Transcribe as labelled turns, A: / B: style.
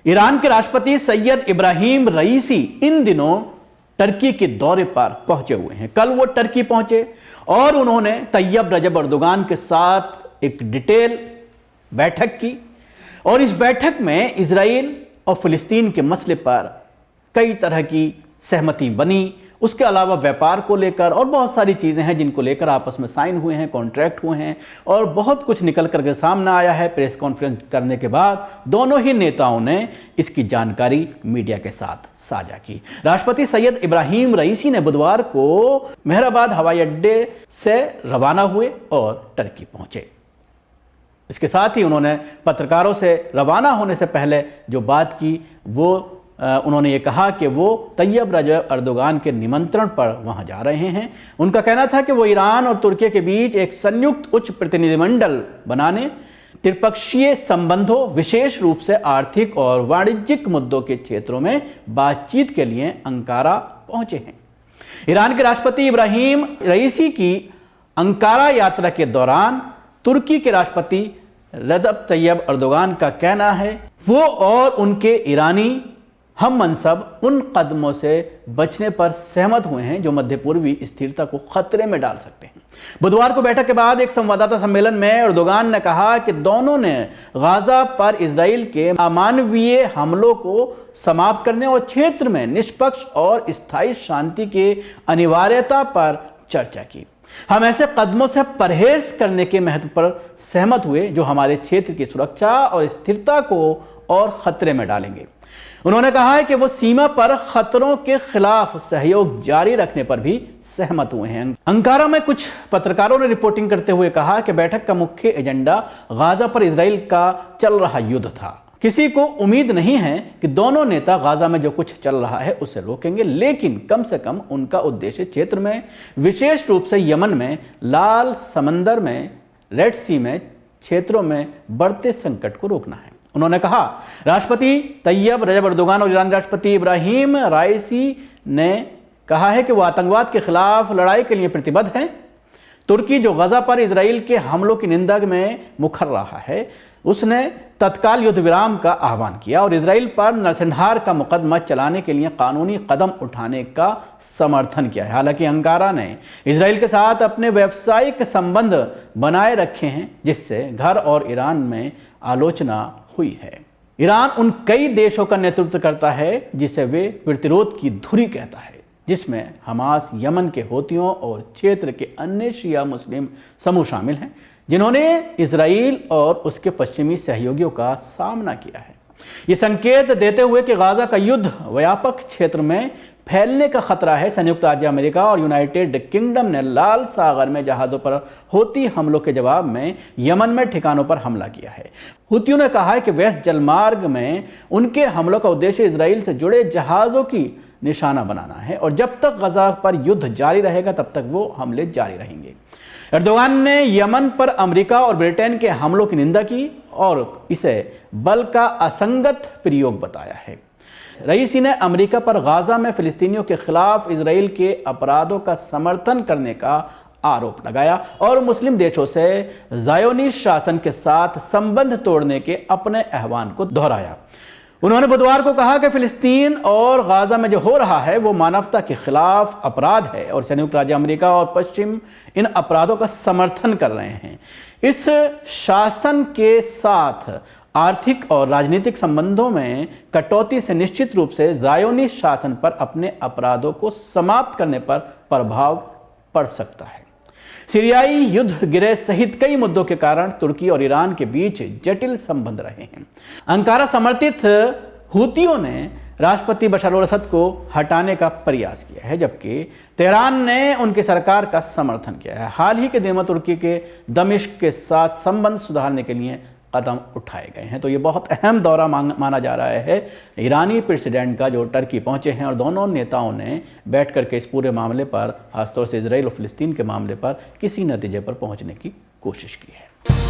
A: Iran के राष्ट्रपति सैयद इब्राहिम रईसी इन दिनों टर्की के दौरे पर पहुंचे हुए हैं। कल वो टर्की पहुंचे और उन्होंने तैयब रजब अर्दोगान के साथ एक डिटेल बैठक की और इस बैठक में इजराइल और फिलिस्तीन के मसले पर कई तरह की सहमति बनी। उसके अलावा व्यापार को लेकर और बहुत सारी चीज़ें हैं जिनको लेकर आपस में साइन हुए हैं, कॉन्ट्रैक्ट हुए हैं और बहुत कुछ निकल करके सामने आया है। प्रेस कॉन्फ्रेंस करने के बाद दोनों ही नेताओं ने इसकी जानकारी मीडिया के साथ साझा की। राष्ट्रपति सैयद इब्राहिम रईसी ने बुधवार को मेहराबाद हवाई अड्डे से रवाना हुए और टर्की पहुंचे। इसके साथ ही उन्होंने पत्रकारों से रवाना होने से पहले जो बात की वो उन्होंने ये कहा कि वो तैयब रजब अर्दोगान के निमंत्रण पर वहां जा रहे हैं। उनका कहना था कि वो ईरान और तुर्की के बीच एक संयुक्त उच्च प्रतिनिधिमंडल बनाने, त्रिपक्षीय संबंधों, विशेष रूप से आर्थिक और वाणिज्यिक मुद्दों के क्षेत्रों में बातचीत के लिए अंकारा पहुंचे हैं। ईरान के राष्ट्रपति इब्राहिम रईसी की अंकारा यात्रा के दौरान तुर्की के राष्ट्रपति रजब तैयब अर्दोगान का कहना है वो और उनके ईरानी हम मनसब उन कदमों से बचने पर सहमत हुए हैं जो मध्य पूर्वी स्थिरता को खतरे में डाल सकते हैं। बुधवार को बैठक के बाद एक संवाददाता सम्मेलन में अर्दोगान ने कहा कि दोनों ने गाजा पर इजराइल के अमानवीय हमलों को समाप्त करने और क्षेत्र में निष्पक्ष और स्थायी शांति की अनिवार्यता पर चर्चा की। हम ऐसे कदमों से परहेज करने के महत्व पर सहमत हुए जो हमारे क्षेत्र की सुरक्षा और स्थिरता को और खतरे में डालेंगे। उन्होंने कहा है कि वो सीमा पर खतरों के खिलाफ सहयोग जारी रखने पर भी सहमत हुए हैं। अंकारा में कुछ पत्रकारों ने रिपोर्टिंग करते हुए कहा कि बैठक का मुख्य एजेंडा गाजा पर इजराइल का चल रहा युद्ध था। किसी को उम्मीद नहीं है कि दोनों नेता गाजा में जो कुछ चल रहा है उसे रोकेंगे, लेकिन कम से कम उनका उद्देश्य क्षेत्र में, विशेष रूप से यमन में, लाल समंदर में, रेड सी में क्षेत्रों में बढ़ते संकट को रोकना है। उन्होंने कहा राष्ट्रपति तैयब रजब अर्दोगान और ईरान राष्ट्रपति इब्राहिम राइसी ने कहा है कि वो आतंकवाद के खिलाफ लड़ाई के लिए प्रतिबद्ध हैं। तुर्की जो गाजा पर इजराइल के हमलों की निंदा में मुखर रहा है, उसने तत्काल युद्ध विराम का आह्वान किया और इजराइल पर नरसंहार का मुकदमा चलाने के लिए कानूनी कदम उठाने का समर्थन किया है। हालांकि अंकारा ने इजराइल के साथ अपने व्यावसायिक संबंध बनाए रखे हैं जिससे घर और ईरान में आलोचना हुई है। ईरान उन कई देशों का नेतृत्व करता है जिसे वे प्रतिरोध की धुरी कहता है, जिसमें हमास, यमन के होतियों और क्षेत्र के अन्य शिया मुस्लिम समूह शामिल हैं जिन्होंने इजराइल और उसके पश्चिमी सहयोगियों का सामना किया है। ये संकेत देते हुए कि गाजा का युद्ध व्यापक क्षेत्र में फैलने का खतरा है, संयुक्त राज्य अमेरिका और यूनाइटेड किंगडम ने लाल सागर में जहाज़ों पर होती हमलों के जवाब में यमन में ठिकानों पर हमला किया है। हुतियों ने कहा है कि वेस्ट जलमार्ग में उनके हमलों का उद्देश्य इजराइल से जुड़े जहाज़ों की निशाना बनाना है और जब तक गाजा पर युद्ध जारी रहेगा तब तक वो हमले जारी रहेंगे। एर्दोगान ने यमन पर अमेरिका और ब्रिटेन के हमलों की निंदा की और इसे बल का असंगत प्रयोग बताया है। रईसी ने अमेरिका पर गाजा में फिलिस्तीनियों के खिलाफ इजराइल के अपराधों का समर्थन करने का आरोप लगाया और मुस्लिम देशों से ज़ायोनिस्ट शासन के साथ संबंध तोड़ने के अपने आह्वान को दोहराया। उन्होंने बुधवार को कहा कि फिलिस्तीन और गाजा में जो हो रहा है वो मानवता के खिलाफ अपराध है और संयुक्त राज्य अमेरिका और पश्चिम इन अपराधों का समर्थन कर रहे हैं। इस शासन के साथ आर्थिक और राजनीतिक संबंधों में कटौती से निश्चित रूप से ज़ायोनिस्ट शासन पर अपने अपराधों को समाप्त करने पर प्रभाव पड़ सकता है। सीरियाई युद्ध गिरह सहित कई मुद्दों के कारण तुर्की और ईरान के बीच जटिल संबंध रहे हैं। अंकारा समर्थित हुतियों ने राष्ट्रपति बशर अल असद को हटाने का प्रयास किया है जबकि तेहरान ने उनकी सरकार का समर्थन किया है। हाल ही के दिनों में तुर्की के दमिश्क के साथ संबंध सुधारने के लिए कदम उठाए गए हैं। तो ये बहुत अहम दौरा माना जा रहा है ईरानी प्रेसिडेंट का जो टर्की पहुंचे हैं और दोनों नेताओं ने बैठ करके इस पूरे मामले पर, खासतौर से इजराइल और फिलिस्तीन के मामले पर किसी नतीजे पर पहुंचने की कोशिश की है।